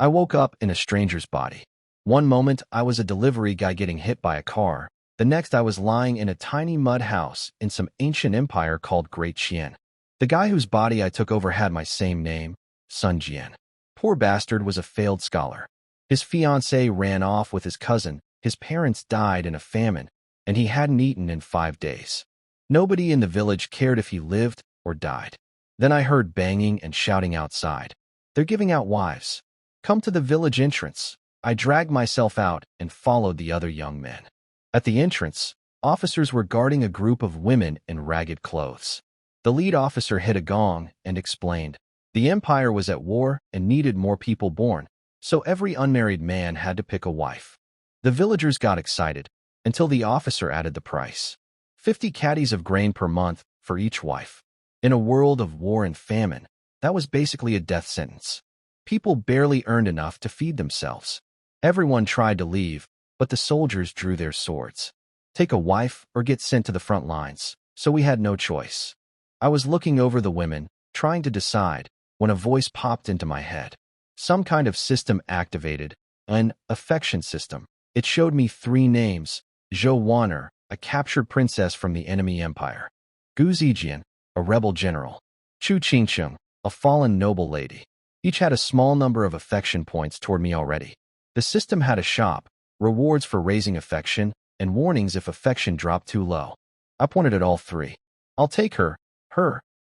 I woke up in a stranger's body. One moment, I was a delivery guy getting hit by a car. The next, I was lying in a tiny mud house in some ancient empire called Great Qian. The guy whose body I took over had my same name, Sun Jian. Poor bastard was a failed scholar. His fiancée ran off with his cousin, his parents died in a famine, and he hadn't eaten in 5 days. Nobody in the village cared if he lived or died. Then I heard banging and shouting outside. They're giving out wives. Come to the village entrance. I dragged myself out and followed the other young men. At the entrance, officers were guarding a group of women in ragged clothes. The lead officer hit a gong and explained. The empire was at war and needed more people born, so every unmarried man had to pick a wife. The villagers got excited until the officer added the price. 50 caddies of grain per month for each wife. In a world of war and famine, that was basically a death sentence. People barely earned enough to feed themselves. Everyone tried to leave, but the soldiers drew their swords. Take a wife or get sent to the front lines, so we had no choice. I was looking over the women, trying to decide, when a voice popped into my head. Some kind of system activated, an affection system. It showed me 3 names: Zhou Wan'er, a captured princess from the enemy empire; Gu Zijian, a rebel general; Chu Qingqing, a fallen noble lady. Each had a small number of affection points toward me already. The system had a shop, rewards for raising affection, and warnings if affection dropped too low. I pointed at all 3. I'll take her,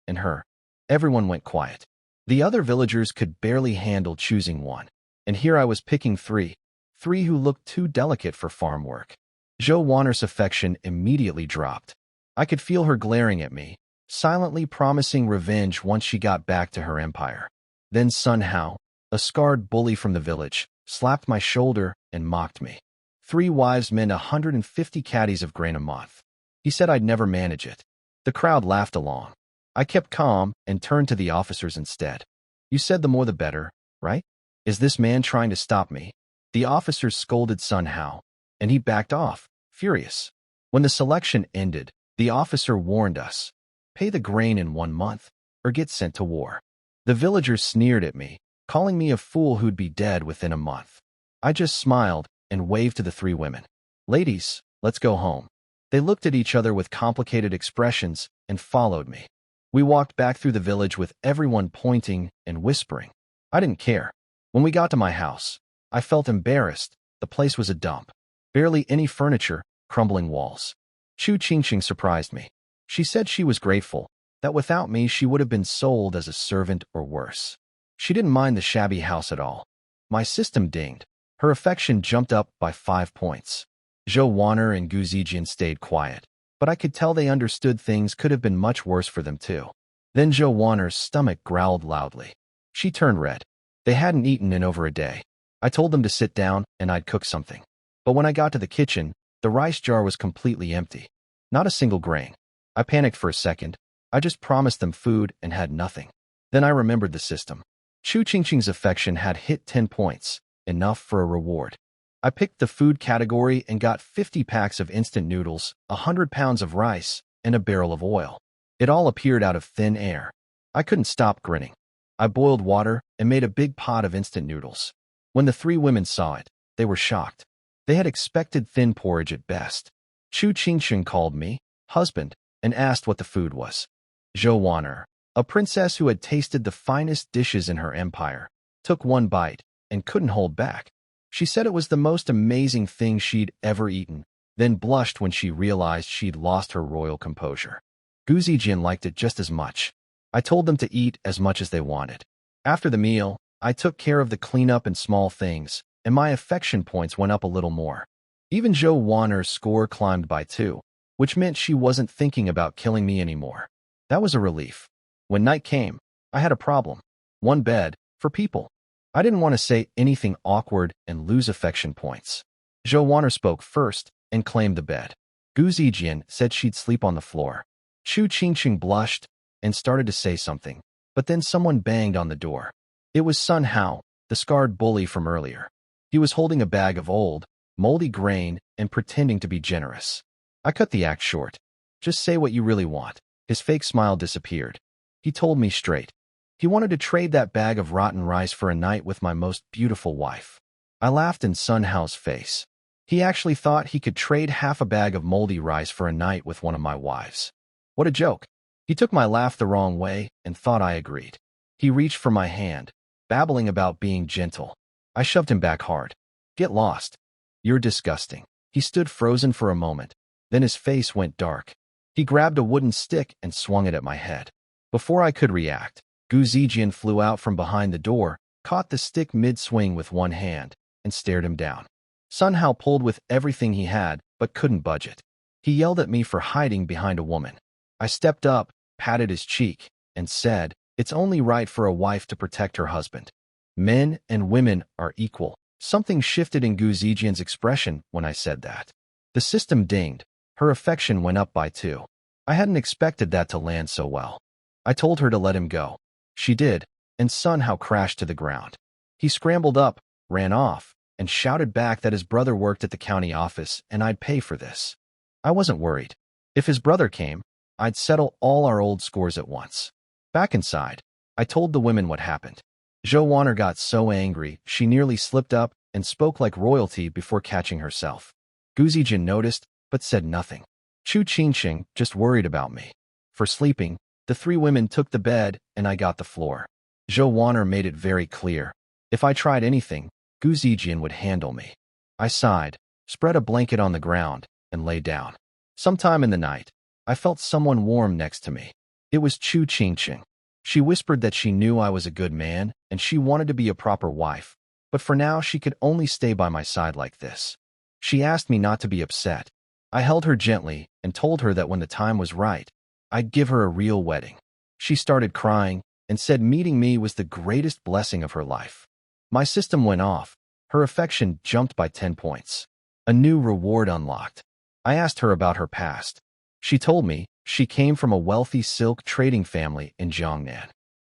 and her. Everyone went quiet. The other villagers could barely handle choosing one, and here I was picking 3 who looked too delicate for farm work. Zhou Wan'er's affection immediately dropped. I could feel her glaring at me, silently promising revenge once she got back to her empire. Then Sun Hao, a scarred bully from the village, slapped my shoulder and mocked me. 3 wives meant 150 caddies of grain a month. He said I'd never manage it. The crowd laughed along. I kept calm and turned to the officers instead. You said the more the better, right? Is this man trying to stop me? The officers scolded Sun Hao, and he backed off, furious. When the selection ended, the officer warned us, pay the grain in 1 month, or get sent to war. The villagers sneered at me, calling me a fool who'd be dead within a month. I just smiled and waved to the 3 women. Ladies, let's go home. They looked at each other with complicated expressions and followed me. We walked back through the village with everyone pointing and whispering. I didn't care. When we got to my house, I felt embarrassed. The place was a dump. Barely any furniture, crumbling walls. Chu Qingqing surprised me. She said she was grateful, that without me she would have been sold as a servant or worse. She didn't mind the shabby house at all. My system dinged. Her affection jumped up by 5 points. Zhou Wan'er and Gu Zijian stayed quiet, but I could tell they understood things could have been much worse for them too. Then Zhou Wan'er's stomach growled loudly. She turned red. They hadn't eaten in over a day. I told them to sit down and I'd cook something. But when I got to the kitchen, the rice jar was completely empty. Not a single grain. I panicked for a second. I just promised them food and had nothing. Then I remembered the system. Chu Qingqing's affection had hit 10 points, enough for a reward. I picked the food category and got 50 packs of instant noodles, 100 pounds of rice, and a barrel of oil. It all appeared out of thin air. I couldn't stop grinning. I boiled water and made a big pot of instant noodles. When the 3 women saw it, they were shocked. They had expected thin porridge at best. Chu Qingqing called me husband and asked what the food was. Zhou Wan'er, a princess who had tasted the finest dishes in her empire, took 1 bite and couldn't hold back. She said it was the most amazing thing she'd ever eaten, then blushed when she realized she'd lost her royal composure. Gu Zijian liked it just as much. I told them to eat as much as they wanted. After the meal, I took care of the cleanup and small things, and my affection points went up a little more. Even Zhou Wan'er's score climbed by 2, which meant she wasn't thinking about killing me anymore. That was a relief. When night came, I had a problem. 1 bed, for people. I didn't want to say anything awkward and lose affection points. Zhou Wan'er spoke first and claimed the bed. Gu Zijian said she'd sleep on the floor. Chu Qingqing blushed and started to say something, but then someone banged on the door. It was Sun Hao, the scarred bully from earlier. He was holding a bag of old, moldy grain and pretending to be generous. I cut the act short. Just say what you really want. His fake smile disappeared. He told me straight. He wanted to trade that bag of rotten rice for a night with my most beautiful wife. I laughed in Sun Hao's face. He actually thought he could trade half a bag of moldy rice for a night with one of my wives. What a joke. He took my laugh the wrong way and thought I agreed. He reached for my hand, babbling about being gentle. I shoved him back hard. Get lost. You're disgusting. He stood frozen for a moment. Then his face went dark. He grabbed a wooden stick and swung it at my head. Before I could react, Gu Zijian flew out from behind the door, caught the stick mid-swing with one hand, and stared him down. Sun Hao pulled with everything he had, but couldn't budge it. He yelled at me for hiding behind a woman. I stepped up, patted his cheek, and said, "It's only right for a wife to protect her husband. Men and women are equal." Something shifted in Gu Zijian's expression when I said that. The system dinged. Her affection went up by 2. I hadn't expected that to land so well. I told her to let him go. She did, and Sun Hao crashed to the ground. He scrambled up, ran off, and shouted back that his brother worked at the county office and I'd pay for this. I wasn't worried. If his brother came, I'd settle all our old scores at once. Back inside, I told the women what happened. Zhou Wanner got so angry she nearly slipped up and spoke like royalty before catching herself. Gu Zijin noticed, but said nothing. Chu Qingqing just worried about me. For sleeping, the 3 women took the bed and I got the floor. Zhou Wanner made it very clear. If I tried anything, Gu Zijian would handle me. I sighed, spread a blanket on the ground, and lay down. Sometime in the night, I felt someone warm next to me. It was Chu Qingqing. She whispered that she knew I was a good man and she wanted to be a proper wife, but for now she could only stay by my side like this. She asked me not to be upset. I held her gently and told her that when the time was right, I'd give her a real wedding. She started crying and said meeting me was the greatest blessing of her life. My system went off. Her affection jumped by 10 points. A new reward unlocked. I asked her about her past. She told me she came from a wealthy silk trading family in Jiangnan.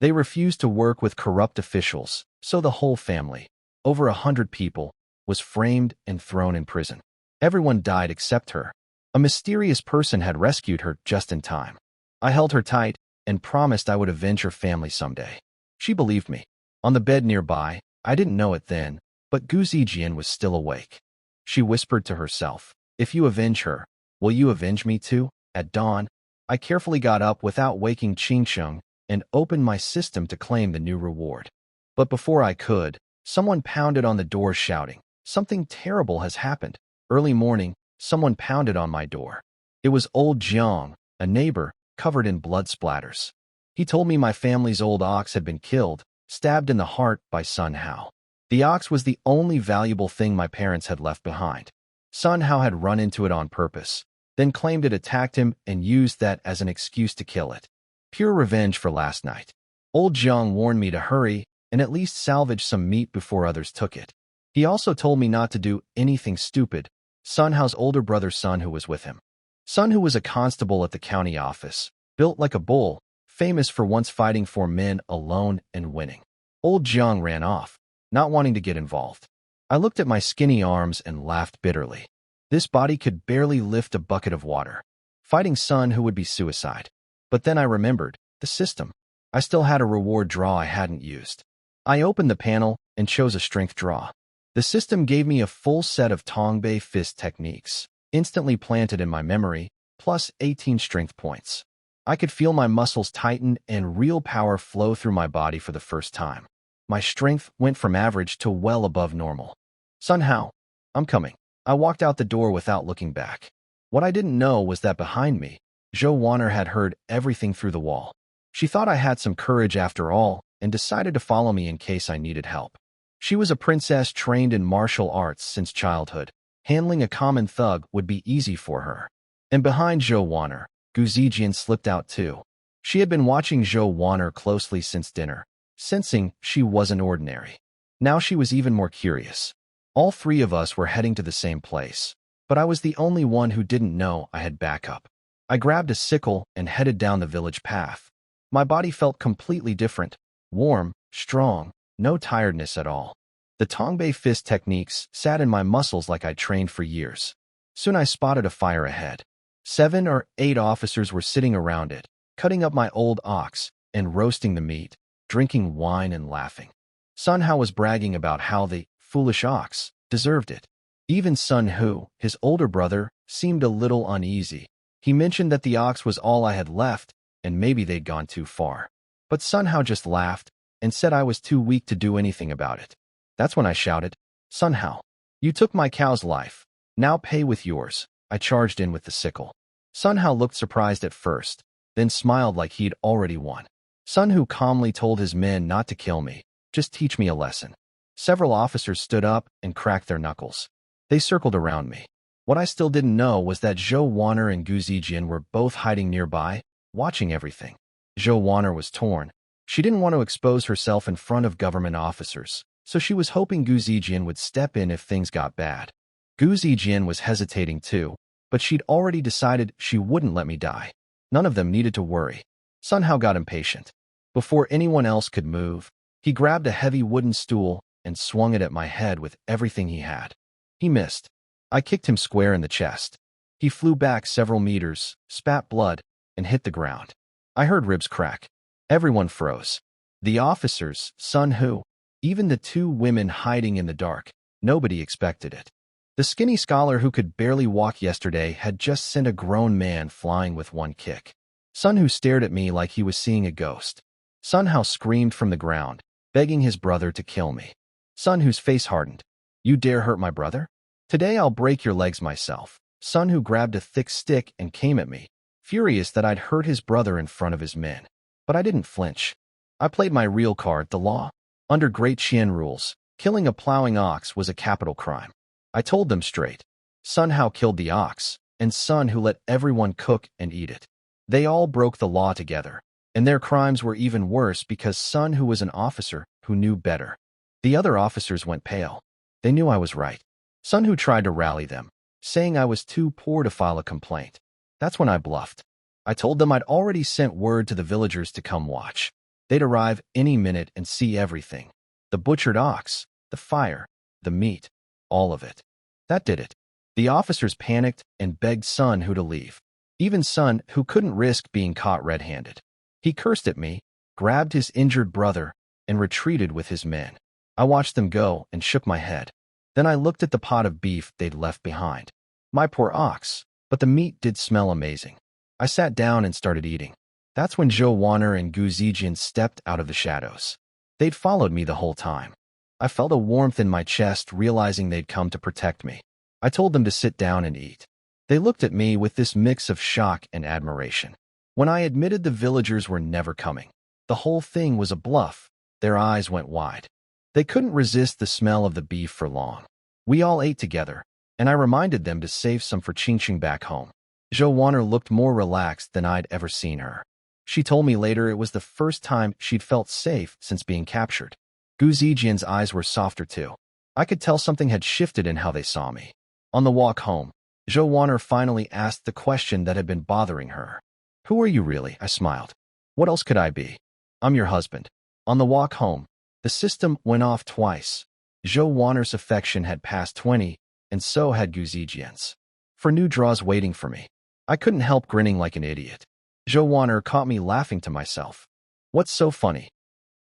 They refused to work with corrupt officials, so the whole family, over 100 people, was framed and thrown in prison. Everyone died except her. A mysterious person had rescued her just in time. I held her tight and promised I would avenge her family someday. She believed me. On the bed nearby, I didn't know it then, but Gu Zijian was still awake. She whispered to herself, "If you avenge her, will you avenge me too?" At dawn, I carefully got up without waking Qingsheng and opened my system to claim the new reward. But before I could, someone pounded on the door shouting, "Something terrible has happened." Early morning, someone pounded on my door. It was old Jiang, a neighbor, covered in blood splatters. He told me my family's old ox had been killed, stabbed in the heart by Sun Hao. The ox was the only valuable thing my parents had left behind. Sun Hao had run into it on purpose, then claimed it attacked him and used that as an excuse to kill it. Pure revenge for last night. Old Jiang warned me to hurry and at least salvage some meat before others took it. He also told me not to do anything stupid. Sun Hao's older brother's son who was with him. Sun who was a constable at the county office, built like a bull, famous for once fighting for men alone and winning. Old Jiang ran off, not wanting to get involved. I looked at my skinny arms and laughed bitterly. This body could barely lift a bucket of water. Fighting Sun who would be suicide. But then I remembered, the system. I still had a reward draw I hadn't used. I opened the panel and chose a strength draw. The system gave me a full set of Tongbei fist techniques, instantly planted in my memory, plus 18 strength points. I could feel my muscles tighten and real power flow through my body for the first time. My strength went from average to well above normal. Sun Hao, I'm coming. I walked out the door without looking back. What I didn't know was that behind me, Zhou Wanner had heard everything through the wall. She thought I had some courage after all and decided to follow me in case I needed help. She was a princess trained in martial arts since childhood. Handling a common thug would be easy for her. And behind Zhou Wanner, Gu Zijian slipped out too. She had been watching Zhou Wanner closely since dinner, sensing she wasn't ordinary. Now she was even more curious. All 3 of us were heading to the same place, but I was the only one who didn't know I had backup. I grabbed a sickle and headed down the village path. My body felt completely different, warm, strong, no tiredness at all. The Tongbei fist techniques sat in my muscles like I'd trained for years. Soon I spotted a fire ahead. 7 or 8 officers were sitting around it, cutting up my old ox and roasting the meat, drinking wine and laughing. Sun Hao was bragging about how the foolish ox deserved it. Even Sun Hu, his older brother, seemed a little uneasy. He mentioned that the ox was all I had left, and maybe they'd gone too far. But Sun Hao just laughed and said I was too weak to do anything about it. That's when I shouted, "Sun Hao, you took my cow's life. Now pay with yours." I charged in with the sickle. Sun Hao looked surprised at first, then smiled like he'd already won. Sun Hu calmly told his men not to kill me, just teach me a lesson. Several officers stood up and cracked their knuckles. They circled around me. What I still didn't know was that Zhou Wanner and Gu Zijian were both hiding nearby, watching everything. Zhou Wanner was torn. She didn't want to expose herself in front of government officers, so she was hoping Gu Zijian would step in if things got bad. Gu Zijian was hesitating too, but she'd already decided she wouldn't let me die. None of them needed to worry. Sun Hao got impatient. Before anyone else could move, he grabbed a heavy wooden stool and swung it at my head with everything he had. He missed. I kicked him square in the chest. He flew back several meters, spat blood, and hit the ground. I heard ribs crack. Everyone froze. The officers, Sun Hu, even the two women hiding in the dark. Nobody expected it. The skinny scholar who could barely walk yesterday had just sent a grown man flying with one kick. Sun Hu stared at me like he was seeing a ghost. Sun Hao screamed from the ground, begging his brother to kill me. Sun Hu's face hardened. "You dare hurt my brother? Today I'll break your legs myself." Sun Hu grabbed a thick stick and came at me, furious that I'd hurt his brother in front of his men. But I didn't flinch. I played my real card, the law. Under Great Qian rules, killing a plowing ox was a capital crime. I told them straight. Sun Hao killed the ox, and Sun Hu let everyone cook and eat it. They all broke the law together, and their crimes were even worse because Sun Hu was an officer who knew better. The other officers went pale. They knew I was right. Sun Hu tried to rally them, saying I was too poor to file a complaint. That's when I bluffed. I told them I'd already sent word to the villagers to come watch. They'd arrive any minute and see everything. The butchered ox, the fire, the meat, all of it. That did it. The officers panicked and begged Sun Hu to leave. Even Sun Hu couldn't risk being caught red-handed. He cursed at me, grabbed his injured brother, and retreated with his men. I watched them go and shook my head. Then I looked at the pot of beef they'd left behind. My poor ox, but the meat did smell amazing. I sat down and started eating. That's when Zhou Wanner and Gu Zijian stepped out of the shadows. They'd followed me the whole time. I felt a warmth in my chest realizing they'd come to protect me. I told them to sit down and eat. They looked at me with this mix of shock and admiration. When I admitted the villagers were never coming, the whole thing was a bluff, their eyes went wide. They couldn't resist the smell of the beef for long. We all ate together, and I reminded them to save some for Qingqing back home. Zhou Wanner looked more relaxed than I'd ever seen her. She told me later it was the first time she'd felt safe since being captured. Gu Zijian's eyes were softer too. I could tell something had shifted in how they saw me. On the walk home, Zhou Wanner finally asked the question that had been bothering her. "Who are you really?" I smiled. "What else could I be?" "I'm your husband." On the walk home, the system went off twice. Zhou Wanner's affection had passed 20, and so had Gu Zijian's. For new draws waiting for me. I couldn't help grinning like an idiot. Zhou Wanner caught me laughing to myself. "What's so funny?"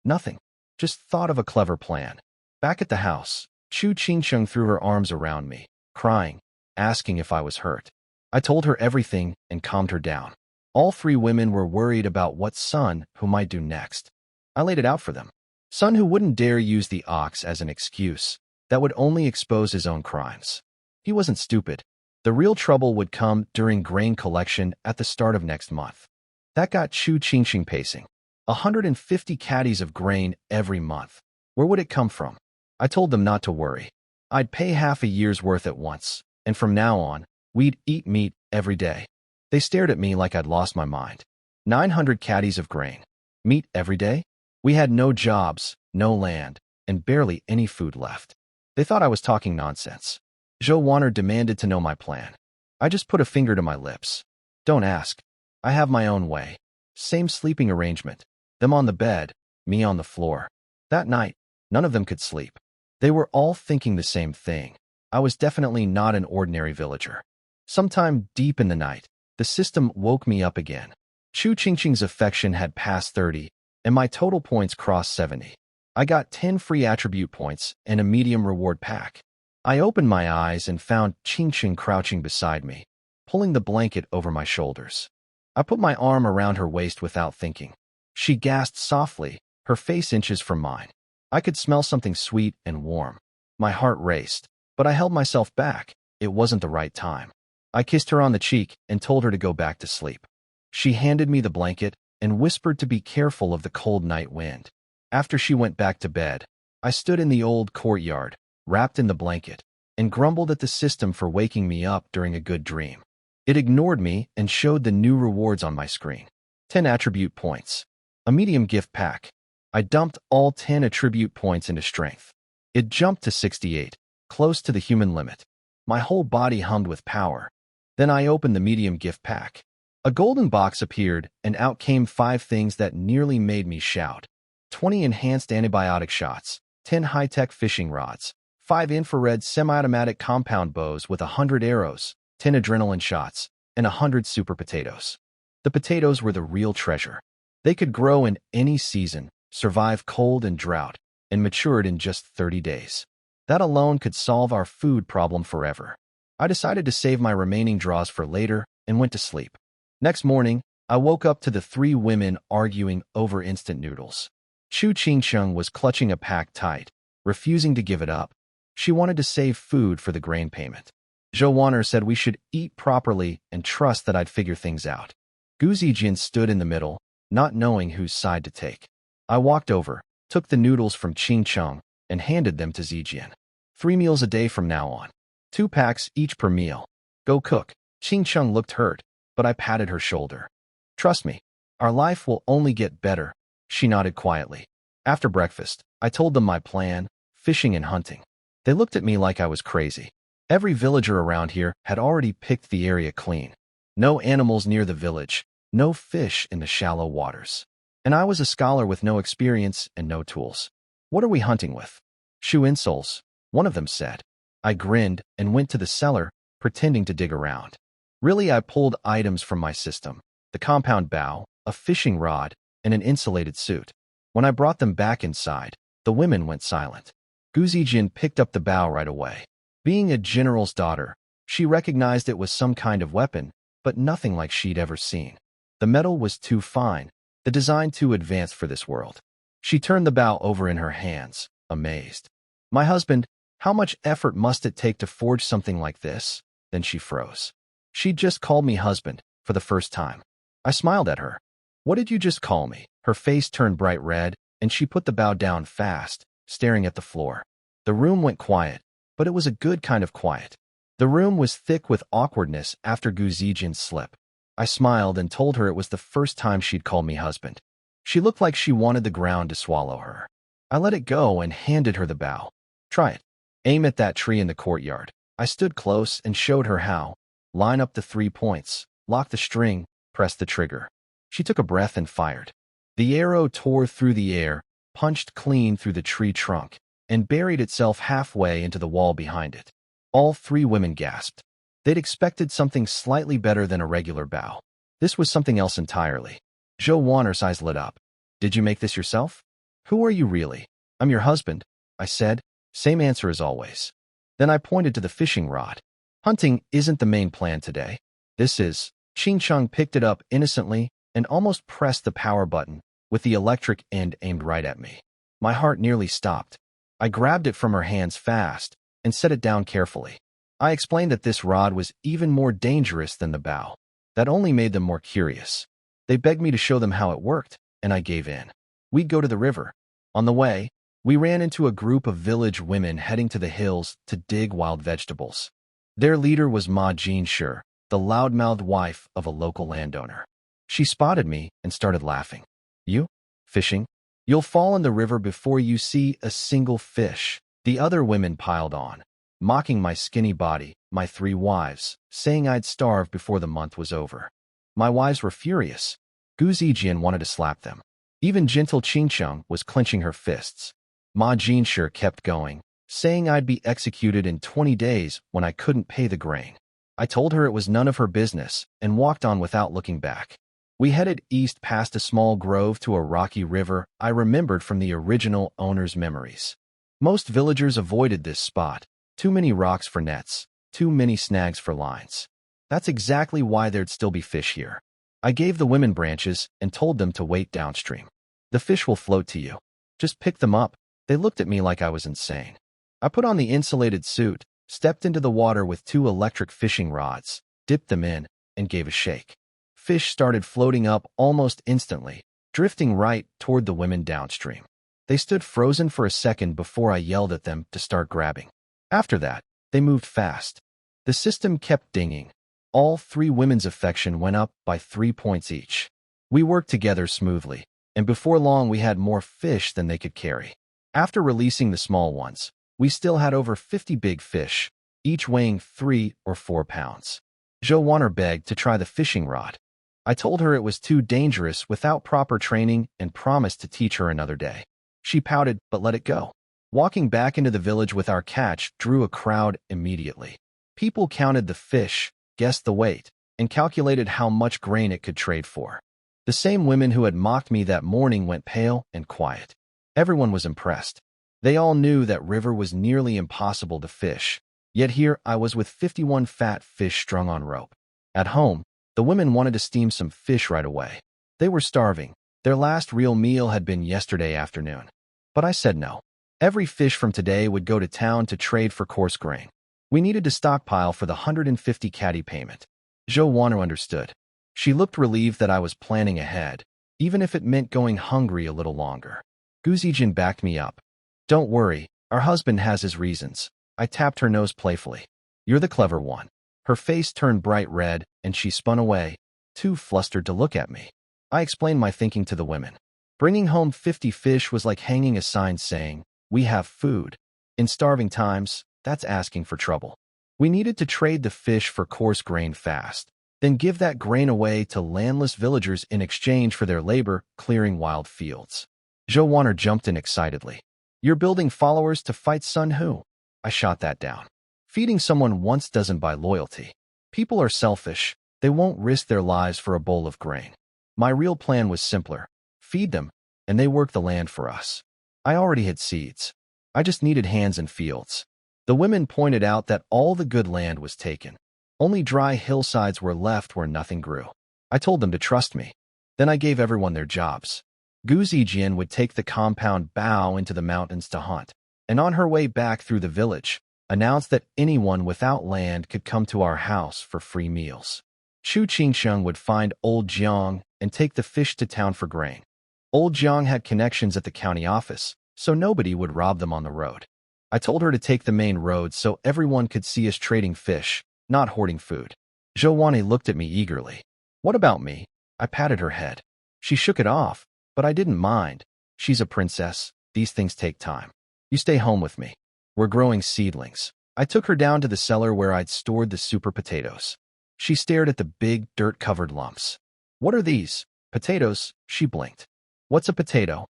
"Nothing. Just thought of a clever plan." Back at the house, Chu Qingcheng threw her arms around me, crying, asking if I was hurt. I told her everything and calmed her down. All three women were worried about what Sun Hu might do next. I laid it out for them. Sun Hu wouldn't dare use the ox as an excuse. That would only expose his own crimes. He wasn't stupid. The real trouble would come during grain collection at the start of next month. That got Chu Qingxing pacing. 150 caddies of grain every month. Where would it come from? I told them not to worry. I'd pay half a year's worth at once, and from now on, we'd eat meat every day. They stared at me like I'd lost my mind. 900 caddies of grain. Meat every day? We had no jobs, no land, and barely any food left. They thought I was talking nonsense. Zhou Wanner demanded to know my plan. I just put a finger to my lips. "Don't ask. I have my own way." Same sleeping arrangement. Them on the bed, me on the floor. That night, none of them could sleep. They were all thinking the same thing. I was definitely not an ordinary villager. Sometime deep in the night, the system woke me up again. Chu Qingqing's affection had passed 30, and my total points crossed 70. I got 10 free attribute points and a medium reward pack. I opened my eyes and found Qingqing crouching beside me, pulling the blanket over my shoulders. I put my arm around her waist without thinking. She gasped softly, her face inches from mine. I could smell something sweet and warm. My heart raced, but I held myself back. It wasn't the right time. I kissed her on the cheek and told her to go back to sleep. She handed me the blanket and whispered to be careful of the cold night wind. After she went back to bed, I stood in the old courtyard, wrapped in the blanket, and grumbled at the system for waking me up during a good dream. It ignored me and showed the new rewards on my screen. 10 attribute points. A medium gift pack. I dumped all 10 attribute points into strength. It jumped to 68, close to the human limit. My whole body hummed with power. Then I opened the medium gift pack. A golden box appeared, and out came 5 things that nearly made me shout. 20 enhanced antibiotic shots, 10 high-tech fishing rods, 5 infrared semi-automatic compound bows with 100 arrows, 10 adrenaline shots, and 100 super potatoes. The potatoes were the real treasure. They could grow in any season, survive cold and drought, and matured in just 30 days. That alone could solve our food problem forever. I decided to save my remaining draws for later and went to sleep. Next morning, I woke up to the 3 women arguing over instant noodles. Chu Qingcheng was clutching a pack tight, refusing to give it up. She wanted to save food for the grain payment. Zhou Wan'er said we should eat properly and trust that I'd figure things out. Gu Zijian stood in the middle, not knowing whose side to take. I walked over, took the noodles from Qingcheng, and handed them to Zijian. 3 meals a day from now on. 2 packs each per meal. Go cook. Qingcheng looked hurt, but I patted her shoulder. Trust me, our life will only get better. She nodded quietly. After breakfast, I told them my plan, fishing and hunting. They looked at me like I was crazy. Every villager around here had already picked the area clean. No animals near the village, no fish in the shallow waters. And I was a scholar with no experience and no tools. What are we hunting with? Shoe insoles, one of them said. I grinned and went to the cellar, pretending to dig around. Really, I pulled items from my system, the compound bow, a fishing rod, and an insulated suit. When I brought them back inside, the women went silent. Gu Zijian picked up the bow right away. Being a general's daughter, she recognized it was some kind of weapon, but nothing like she'd ever seen. The metal was too fine, the design too advanced for this world. She turned the bow over in her hands, amazed. My husband, how much effort must it take to forge something like this? Then she froze. She'd just called me husband, for the first time. I smiled at her. What did you just call me? Her face turned bright red, and she put the bow down fast, staring at the floor. The room went quiet, but it was a good kind of quiet. The room was thick with awkwardness after Gu Zijian's slip. I smiled and told her it was the first time she'd called me husband. She looked like she wanted the ground to swallow her. I let it go and handed her the bow. Try it. Aim at that tree in the courtyard. I stood close and showed her how. Line up the 3 points, lock the string, press the trigger. She took a breath and fired. The arrow tore through the air, punched clean through the tree trunk, and buried itself halfway into the wall behind it. All 3 women gasped. They'd expected something slightly better than a regular bow. This was something else entirely. Zhou Wan'er's eyes lit up. Did you make this yourself? Who are you really? I'm your husband, I said. Same answer as always. Then I pointed to the fishing rod. Hunting isn't the main plan today. This is. Qingcheng picked it up innocently and almost pressed the power button, with the electric end aimed right at me. My heart nearly stopped. I grabbed it from her hands fast and set it down carefully. I explained that this rod was even more dangerous than the bow. That only made them more curious. They begged me to show them how it worked, and I gave in. We'd go to the river. On the way, we ran into a group of village women heading to the hills to dig wild vegetables. Their leader was Ma Jinshi, the loudmouthed wife of a local landowner. She spotted me and started laughing. You? Fishing? You'll fall in the river before you see a single fish. The other women piled on, mocking my skinny body, my 3 wives, saying I'd starve before the month was over. My wives were furious. Gu Zijian wanted to slap them. Even gentle Qingcheng was clenching her fists. Ma Jinshi kept going, saying I'd be executed in 20 days when I couldn't pay the grain. I told her it was none of her business and walked on without looking back. We headed east past a small grove to a rocky river I remembered from the original owner's memories. Most villagers avoided this spot. Too many rocks for nets, too many snags for lines. That's exactly why there'd still be fish here. I gave the women branches and told them to wait downstream. The fish will float to you. Just pick them up. They looked at me like I was insane. I put on the insulated suit, stepped into the water with 2 electric fishing rods, dipped them in, and gave a shake. Fish started floating up almost instantly, drifting right toward the women downstream. They stood frozen for a second before I yelled at them to start grabbing. After that, they moved fast. The system kept dinging. All 3 women's affection went up by 3 points each. We worked together smoothly, and before long we had more fish than they could carry. After releasing the small ones, we still had over 50 big fish, each weighing 3 or 4 pounds. Joanna begged to try the fishing rod. I told her it was too dangerous without proper training and promised to teach her another day. She pouted but let it go. Walking back into the village with our catch drew a crowd immediately. People counted the fish, guessed the weight, and calculated how much grain it could trade for. The same women who had mocked me that morning went pale and quiet. Everyone was impressed. They all knew that river was nearly impossible to fish, yet here I was with 51 fat fish strung on rope. At home, the women wanted to steam some fish right away. They were starving. Their last real meal had been yesterday afternoon. But I said no. Every fish from today would go to town to trade for coarse grain. We needed to stockpile for the 150 caddy payment. Joanna understood. She looked relieved that I was planning ahead, even if it meant going hungry a little longer. Guzijin backed me up. Don't worry, our husband has his reasons. I tapped her nose playfully. You're the clever one. Her face turned bright red, and she spun away, too flustered to look at me. I explained my thinking to the women. Bringing home 50 fish was like hanging a sign saying, "We have food." In starving times, that's asking for trouble. We needed to trade the fish for coarse grain fast, then give that grain away to landless villagers in exchange for their labor clearing wild fields. Joanna jumped in excitedly. You're building followers to fight Sun Hu. I shot that down. Feeding someone once doesn't buy loyalty. People are selfish. They won't risk their lives for a bowl of grain. My real plan was simpler. Feed them, and they work the land for us. I already had seeds. I just needed hands and fields. The women pointed out that all the good land was taken. Only dry hillsides were left where nothing grew. I told them to trust me. Then I gave everyone their jobs. Gu Zijian would take the compound Bao into the mountains to hunt, and on her way back through the village, announced that anyone without land could come to our house for free meals. Chu Qingsheng would find Old Jiang and take the fish to town for grain. Old Jiang had connections at the county office, so nobody would rob them on the road. I told her to take the main road so everyone could see us trading fish, not hoarding food. Joanna looked at me eagerly. What about me? I patted her head. She shook it off, but I didn't mind. She's a princess. These things take time. You stay home with me. We're growing seedlings. I took her down to the cellar where I'd stored the super potatoes. She stared at the big, dirt-covered lumps. What are these? Potatoes? She blinked. What's a potato?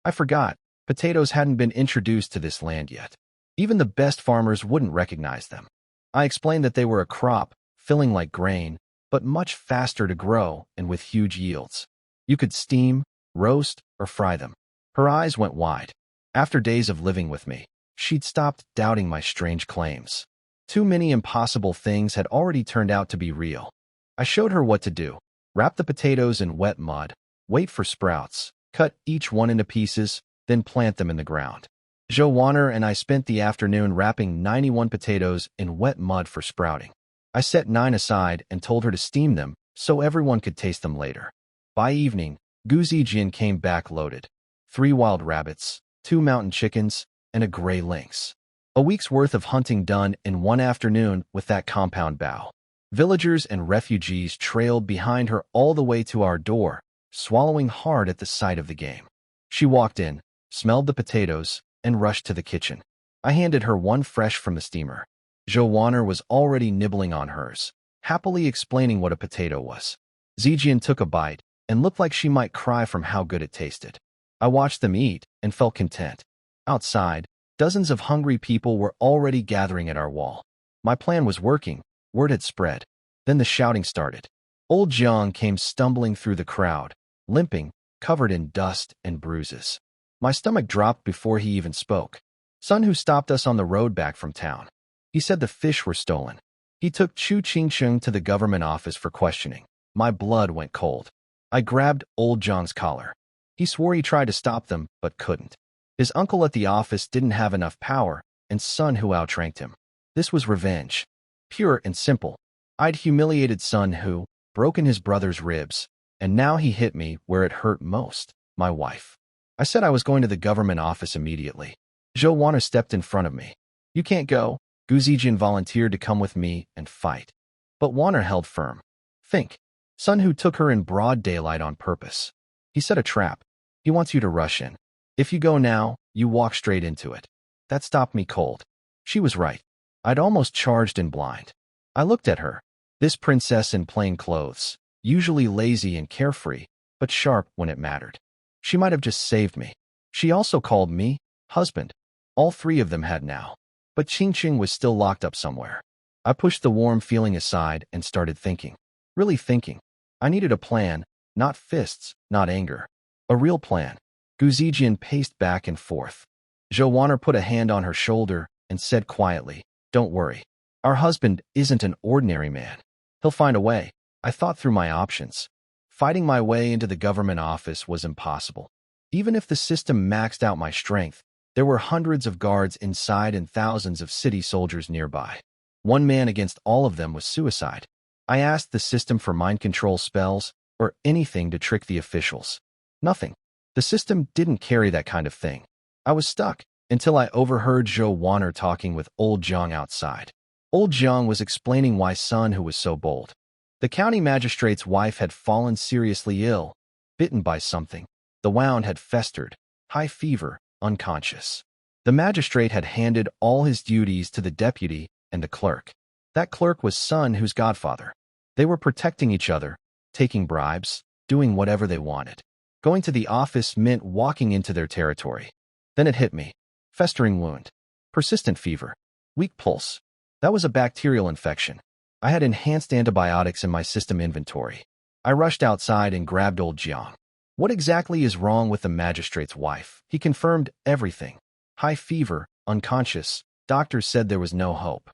I forgot. Potatoes hadn't been introduced to this land yet. Even the best farmers wouldn't recognize them. I explained that they were a crop, filling like grain, but much faster to grow and with huge yields. You could steam, roast, or fry them. Her eyes went wide. After days of living with me, she'd stopped doubting my strange claims. Too many impossible things had already turned out to be real. I showed her what to do. Wrap the potatoes in wet mud, wait for sprouts, cut each one into pieces, then plant them in the ground. Joanna and I spent the afternoon wrapping 91 potatoes in wet mud for sprouting. I set 9 aside and told her to steam them so everyone could taste them later. By evening, Gu Zijian came back loaded. 3 wild rabbits, 2 mountain chickens, and a gray lynx. A week's worth of hunting done in one afternoon with that compound Bao. Villagers and refugees trailed behind her all the way to our door, swallowing hard at the sight of the game. She walked in, smelled the potatoes, and rushed to the kitchen. I handed her one fresh from the steamer. Joanna was already nibbling on hers, happily explaining what a potato was. Zijian took a bite and looked like she might cry from how good it tasted. I watched them eat and felt content. Outside, dozens of hungry people were already gathering at our wall. My plan was working. Word had spread. Then the shouting started. Old Jiang came stumbling through the crowd, limping, covered in dust and bruises. My stomach dropped before he even spoke. Son who stopped us on the road back from town. He said the fish were stolen. He took Chu Qingsheng to the government office for questioning. My blood went cold. I grabbed Old Jiang's collar. He swore he tried to stop them, but couldn't. His uncle at the office didn't have enough power, and Sun Hu outranked him. This was revenge. Pure and simple. I'd humiliated Sun Hu, broken his brother's ribs, and now he hit me where it hurt most, my wife. I said I was going to the government office immediately. Zhou Wanna stepped in front of me. You can't go. Gu Zijian volunteered to come with me and fight. But Wanna held firm. Think. Sun Hu took her in broad daylight on purpose. He set a trap. He wants you to rush in. If you go now, you walk straight into it. That stopped me cold. She was right. I'd almost charged in blind. I looked at her. This princess in plain clothes, usually lazy and carefree, but sharp when it mattered. She might have just saved me. She also called me husband. All three of them had now. But Qingqing was still locked up somewhere. I pushed the warm feeling aside and started thinking. Really thinking. I needed a plan, not fists, not anger. A real plan. Gu Zijian paced back and forth. Zhou Wanna put a hand on her shoulder and said quietly, "Don't worry. Our husband isn't an ordinary man. He'll find a way." I thought through my options. Fighting my way into the government office was impossible. Even if the system maxed out my strength, there were hundreds of guards inside and thousands of city soldiers nearby. One man against all of them was suicide. I asked the system for mind control spells or anything to trick the officials. Nothing. The system didn't carry that kind of thing. I was stuck until I overheard Zhou Wanner talking with Old Jiang outside. Old Jiang was explaining why Sun Hu was so bold. The county magistrate's wife had fallen seriously ill, bitten by something. The wound had festered, high fever, unconscious. The magistrate had handed all his duties to the deputy and the clerk. That clerk was Sun Hu's godfather. They were protecting each other, taking bribes, doing whatever they wanted. Going to the office meant walking into their territory. Then it hit me. Festering wound. Persistent fever. Weak pulse. That was a bacterial infection. I had enhanced antibiotics in my system inventory. I rushed outside and grabbed Old Jiang. What exactly is wrong with the magistrate's wife? He confirmed everything. High fever, unconscious. Doctors said there was no hope.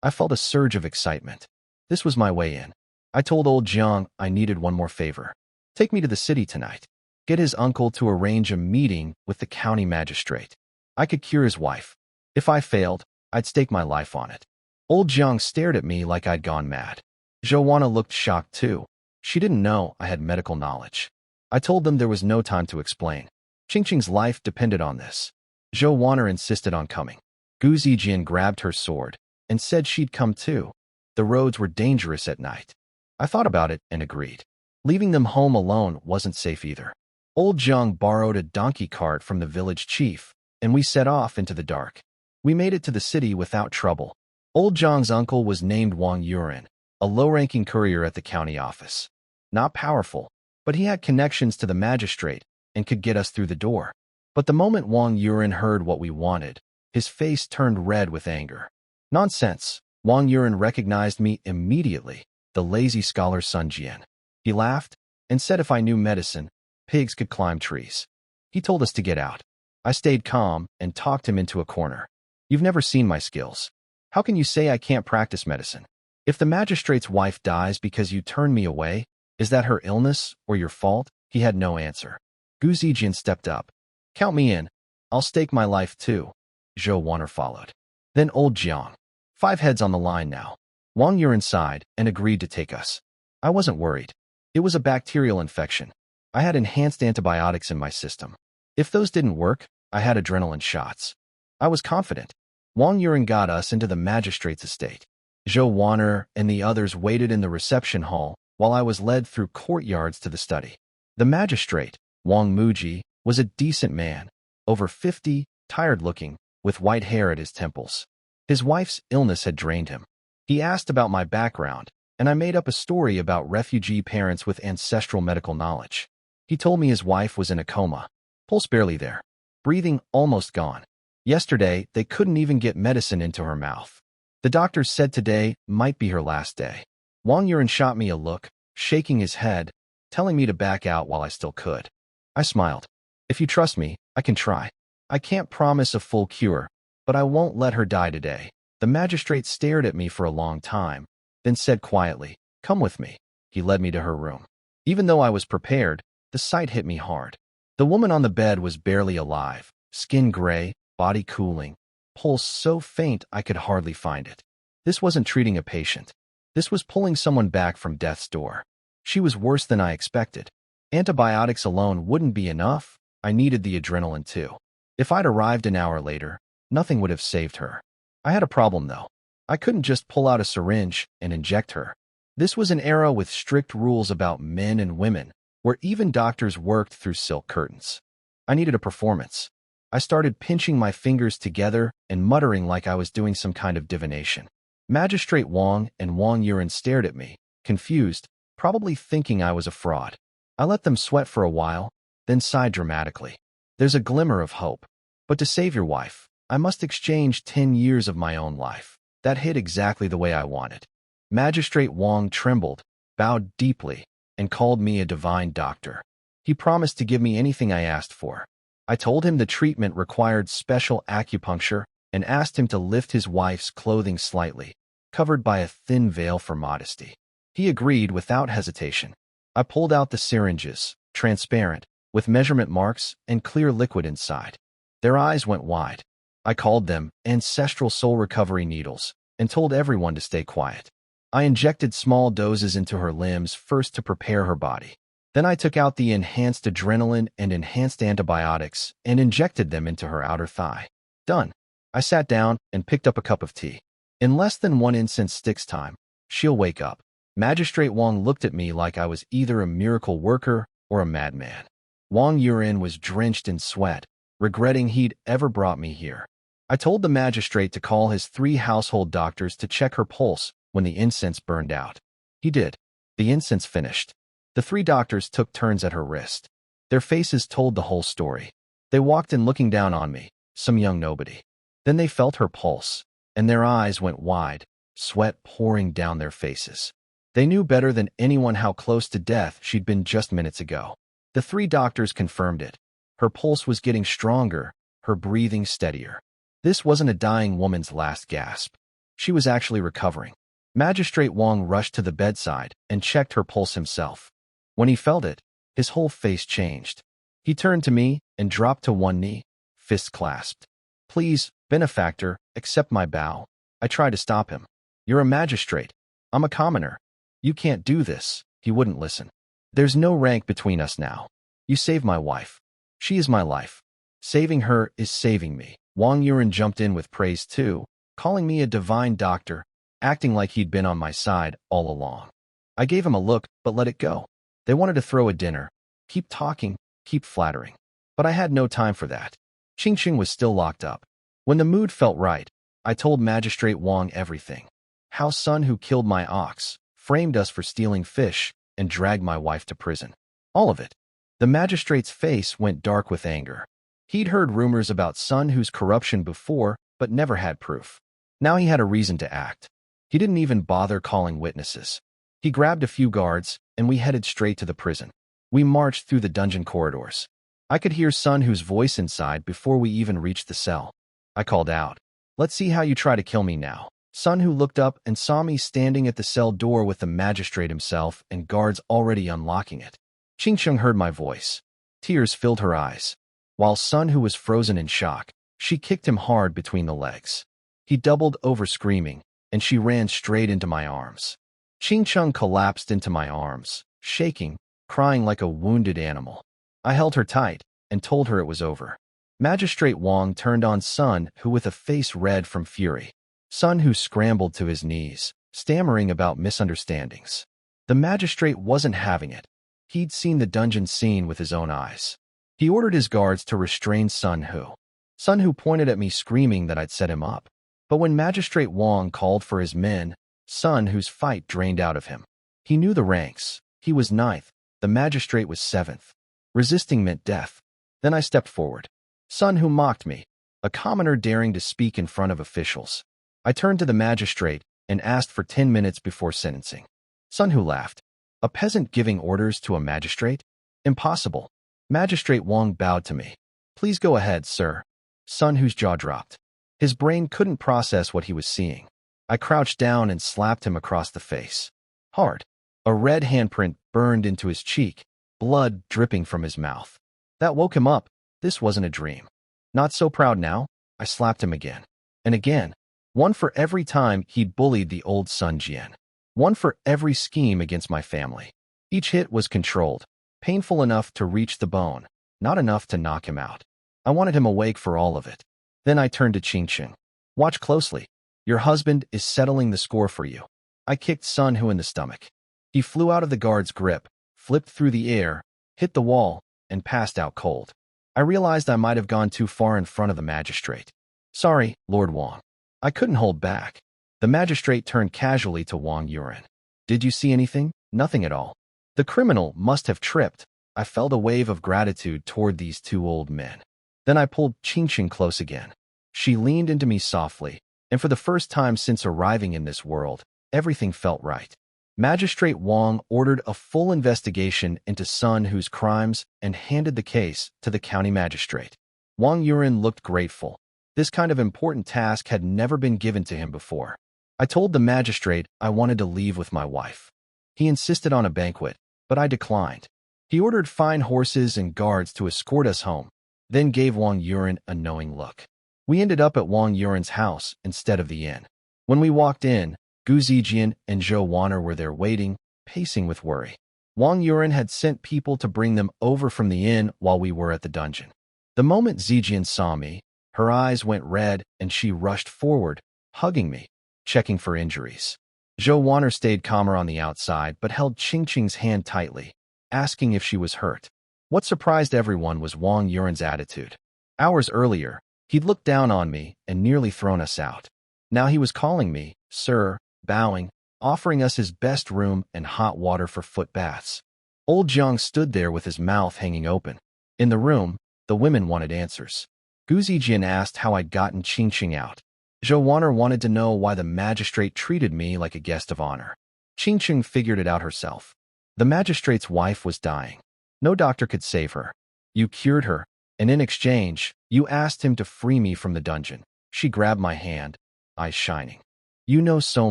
I felt a surge of excitement. This was my way in. I told Old Jiang I needed one more favor. Take me to the city tonight. Get his uncle to arrange a meeting with the county magistrate. I could cure his wife. If I failed, I'd stake my life on it. Old Jiang stared at me like I'd gone mad. Zhou Wanna looked shocked too. She didn't know I had medical knowledge. I told them there was no time to explain. Qingqing's life depended on this. Zhou Wanner insisted on coming. Gu Zijian grabbed her sword and said she'd come too. The roads were dangerous at night. I thought about it and agreed. Leaving them home alone wasn't safe either. Old Jiang borrowed a donkey cart from the village chief, and we set off into the dark. We made it to the city without trouble. Old Jiang's uncle was named Wang Yuren, a low-ranking courier at the county office. Not powerful, but he had connections to the magistrate and could get us through the door. But the moment Wang Yuren heard what we wanted, his face turned red with anger. Nonsense. Wang Yuren recognized me immediately, the lazy scholar Sun Jian. He laughed and said if I knew medicine, pigs could climb trees. He told us to get out. I stayed calm and talked him into a corner. You've never seen my skills. How can you say I can't practice medicine? If the magistrate's wife dies because you turn me away, is that her illness or your fault? He had no answer. Gu Zijian stepped up. Count me in. I'll stake my life too. Zhou Wanner followed. Then Old Jiang. 5 heads on the line now. Wang Yuren sighed and agreed to take us. I wasn't worried. It was a bacterial infection. I had enhanced antibiotics in my system. If those didn't work, I had adrenaline shots. I was confident. Wang Yuren got us into the magistrate's estate. Zhou Wanner and the others waited in the reception hall while I was led through courtyards to the study. The magistrate, Wang Muji, was a decent man, over 50, tired-looking, with white hair at his temples. His wife's illness had drained him. He asked about my background, and I made up a story about refugee parents with ancestral medical knowledge. He told me his wife was in a coma, pulse barely there, breathing almost gone. Yesterday, they couldn't even get medicine into her mouth. The doctors said today might be her last day. Wang Yuren shot me a look, shaking his head, telling me to back out while I still could. I smiled. If you trust me, I can try. I can't promise a full cure, but I won't let her die today. The magistrate stared at me for a long time, then said quietly, "Come with me." He led me to her room. Even though I was prepared, the sight hit me hard. The woman on the bed was barely alive, skin gray, body cooling, pulse so faint I could hardly find it. This wasn't treating a patient. This was pulling someone back from death's door. She was worse than I expected. Antibiotics alone wouldn't be enough. I needed the adrenaline too. If I'd arrived an hour later, nothing would have saved her. I had a problem though. I couldn't just pull out a syringe and inject her. This was an era with strict rules about men and women, where even doctors worked through silk curtains. I needed a performance. I started pinching my fingers together and muttering like I was doing some kind of divination. Magistrate Wang and Wang Yuan stared at me, confused, probably thinking I was a fraud. I let them sweat for a while, then sighed dramatically. There's a glimmer of hope. But to save your wife, I must exchange 10 years of my own life. That hit exactly the way I wanted. Magistrate Wang trembled, bowed deeply, and called me a divine doctor. He promised to give me anything I asked for. I told him the treatment required special acupuncture and asked him to lift his wife's clothing slightly, covered by a thin veil for modesty. He agreed without hesitation. I pulled out the syringes, transparent, with measurement marks and clear liquid inside. Their eyes went wide. I called them ancestral soul recovery needles and told everyone to stay quiet. I injected small doses into her limbs first to prepare her body. Then I took out the enhanced adrenaline and enhanced antibiotics and injected them into her outer thigh. Done. I sat down and picked up a cup of tea. In less than 1 incense stick's time, she'll wake up. Magistrate Wang looked at me like I was either a miracle worker or a madman. Wang Yuan was drenched in sweat, regretting he'd ever brought me here. I told the magistrate to call his 3 household doctors to check her pulse when the incense burned out. He did. The incense finished. The 3 doctors took turns at her wrist. Their faces told the whole story. They walked in looking down on me, some young nobody. Then they felt her pulse, and their eyes went wide, sweat pouring down their faces. They knew better than anyone how close to death she'd been just minutes ago. The 3 doctors confirmed it. Her pulse was getting stronger, her breathing steadier. This wasn't a dying woman's last gasp. She was actually recovering. Magistrate Wang rushed to the bedside and checked her pulse himself. When he felt it, his whole face changed. He turned to me and dropped to one knee, fists clasped. "Please, benefactor, accept my bow." I tried to stop him. "You're a magistrate. I'm a commoner. You can't do this." He wouldn't listen. "There's no rank between us now. You saved my wife. She is my life. Saving her is saving me." Wang Yuan jumped in with praise too, calling me a divine doctor, acting like he'd been on my side all along. I gave him a look, but let it go. They wanted to throw a dinner, keep talking, keep flattering. But I had no time for that. Ching was still locked up. When the mood felt right, I told Magistrate Wang everything. How Sun, who killed my ox, framed us for stealing fish, and dragged my wife to prison. All of it. The magistrate's face went dark with anger. He'd heard rumors about Sun Hu's corruption before, but never had proof. Now he had a reason to act. He didn't even bother calling witnesses. He grabbed a few guards, and we headed straight to the prison. We marched through the dungeon corridors. I could hear Sun Hu's voice inside before we even reached the cell. I called out, "Let's see how you try to kill me now." Sun Hu looked up and saw me standing at the cell door with the magistrate himself and guards already unlocking it. Ching heard my voice. Tears filled her eyes. While Sun Hu was frozen in shock, she kicked him hard between the legs. He doubled over screaming, and she ran straight into my arms. Ching collapsed into my arms, shaking, crying like a wounded animal. I held her tight and told her it was over. Magistrate Wang turned on Sun Hu with a face red from fury. Sun Hu scrambled to his knees, stammering about misunderstandings. The magistrate wasn't having it. He'd seen the dungeon scene with his own eyes. He ordered his guards to restrain Sun Hu. Sun Hu pointed at me screaming that I'd set him up. But when Magistrate Wang called for his men, Sun Hu's fight drained out of him. He knew the ranks. He was 9th. The magistrate was 7th. Resisting meant death. Then I stepped forward. Sun Hu mocked me, a commoner daring to speak in front of officials. I turned to the magistrate and asked for 10 minutes before sentencing. Sun Hu laughed. A peasant giving orders to a magistrate? Impossible. Magistrate Wang bowed to me. Please go ahead, sir. Sun Hu's jaw dropped. His brain couldn't process what he was seeing. I crouched down and slapped him across the face. Hard. A red handprint burned into his cheek, blood dripping from his mouth. That woke him up. This wasn't a dream. Not so proud now? I slapped him again. And again. One for every time he'd bullied the old Sun Jian. One for every scheme against my family. Each hit was controlled, painful enough to reach the bone, not enough to knock him out. I wanted him awake for all of it. Then I turned to Qingqing. Watch closely. Your husband is settling the score for you. I kicked Sun Hu in the stomach. He flew out of the guard's grip, flipped through the air, hit the wall, and passed out cold. I realized I might have gone too far in front of the magistrate. Sorry, Lord Wang. I couldn't hold back. The magistrate turned casually to Wang Yuren. Did you see anything? Nothing at all. The criminal must have tripped. I felt a wave of gratitude toward these two old men. Then I pulled Qingqing close again. She leaned into me softly, and for the first time since arriving in this world, everything felt right. Magistrate Wang ordered a full investigation into Sun Hu's crimes and handed the case to the county magistrate. Wang Yuren looked grateful. This kind of important task had never been given to him before. I told the magistrate I wanted to leave with my wife. He insisted on a banquet, but I declined. He ordered fine horses and guards to escort us home, then gave Wang Yuren a knowing look. We ended up at Wang Yuren's house instead of the inn. When we walked in, Gu Zijian and Zhou Wan'er were there waiting, pacing with worry. Wang Yuren had sent people to bring them over from the inn while we were at the dungeon. The moment Zijian saw me, her eyes went red and she rushed forward, hugging me, checking for injuries. Zhou Wan'er stayed calmer on the outside but held Qingqing's hand tightly, asking if she was hurt. What surprised everyone was Wang Yuren's attitude. Hours earlier, he'd looked down on me and nearly thrown us out. Now he was calling me, sir, bowing, offering us his best room and hot water for foot baths. Old Jiang stood there with his mouth hanging open. In the room, the women wanted answers. Gu Zijian asked how I'd gotten Qingqing out. Zhou Wan'er wanted to know why the magistrate treated me like a guest of honor. Qingqing figured it out herself. The magistrate's wife was dying. No doctor could save her. You cured her, and in exchange, you asked him to free me from the dungeon. She grabbed my hand, eyes shining. You know so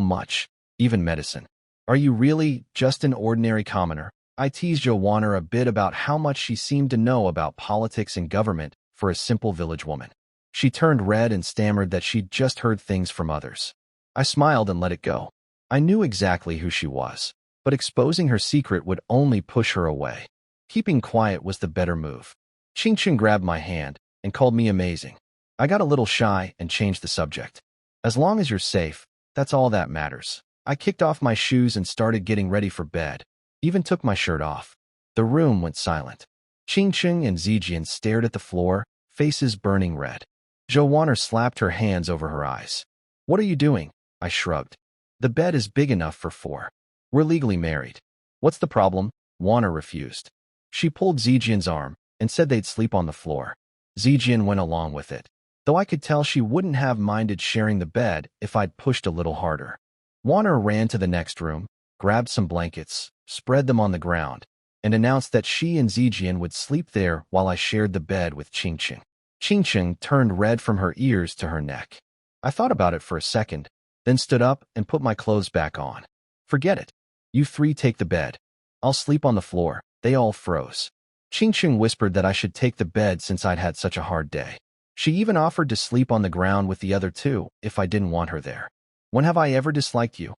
much, even medicine. Are you really just an ordinary commoner? I teased Zhou Wan'er a bit about how much she seemed to know about politics and government for a simple village woman. She turned red and stammered that she'd just heard things from others. I smiled and let it go. I knew exactly who she was, but exposing her secret would only push her away. Keeping quiet was the better move. Qingqing grabbed my hand and called me amazing. I got a little shy and changed the subject. As long as you're safe, that's all that matters. I kicked off my shoes and started getting ready for bed, even took my shirt off. The room went silent. Qingqing and Zijian stared at the floor, faces burning red. Zhou Wan'er slapped her hands over her eyes. What are you doing? I shrugged. The bed is big enough for 4. We're legally married. What's the problem? Wan'er refused. She pulled Zijian's arm and said they'd sleep on the floor. Zijian went along with it, though I could tell she wouldn't have minded sharing the bed if I'd pushed a little harder. Wan'er ran to the next room, grabbed some blankets, spread them on the ground, and announced that she and Zijian would sleep there while I shared the bed with Qingqing. Qingqing turned red from her ears to her neck. I thought about it for a second, then stood up and put my clothes back on. Forget it. You 3 take the bed. I'll sleep on the floor. They all froze. Qingqing whispered that I should take the bed since I'd had such a hard day. She even offered to sleep on the ground with the other 2 if I didn't want her there. When have I ever disliked you?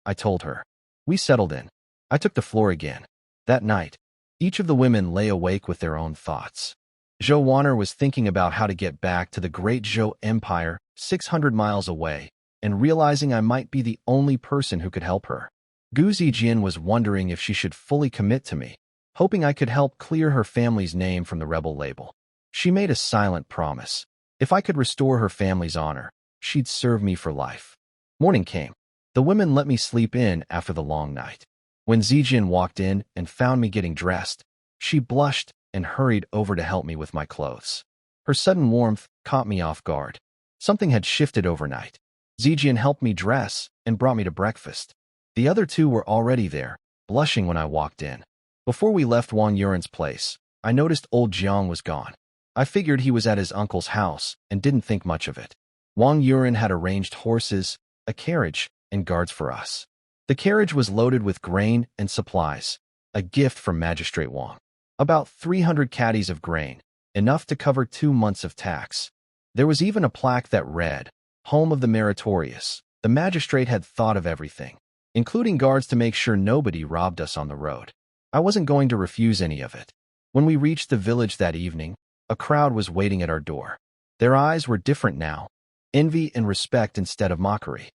I told her. We settled in. I took the floor again. That night, each of the women lay awake with their own thoughts. Zhou Wan'er was thinking about how to get back to the great Zhou Empire 600 miles away and realizing I might be the only person who could help her. Gu Zijian was wondering if she should fully commit to me, hoping I could help clear her family's name from the rebel label. She made a silent promise. If I could restore her family's honor, she'd serve me for life. Morning came. The women let me sleep in after the long night. When Zijian walked in and found me getting dressed, she blushed and hurried over to help me with my clothes. Her sudden warmth caught me off guard. Something had shifted overnight. Zijian helped me dress and brought me to breakfast. The other 2 were already there, blushing when I walked in. Before we left Wang Yuren's place, I noticed old Jiang was gone. I figured he was at his uncle's house and didn't think much of it. Wang Yuren had arranged horses, a carriage, and guards for us. The carriage was loaded with grain and supplies, a gift from Magistrate Wang. About 300 caddies of grain, enough to cover 2 months of tax. There was even a plaque that read, "Home of the Meritorious." The magistrate had thought of everything, including guards to make sure nobody robbed us on the road. I wasn't going to refuse any of it. When we reached the village that evening, a crowd was waiting at our door. Their eyes were different now, envy and respect instead of mockery.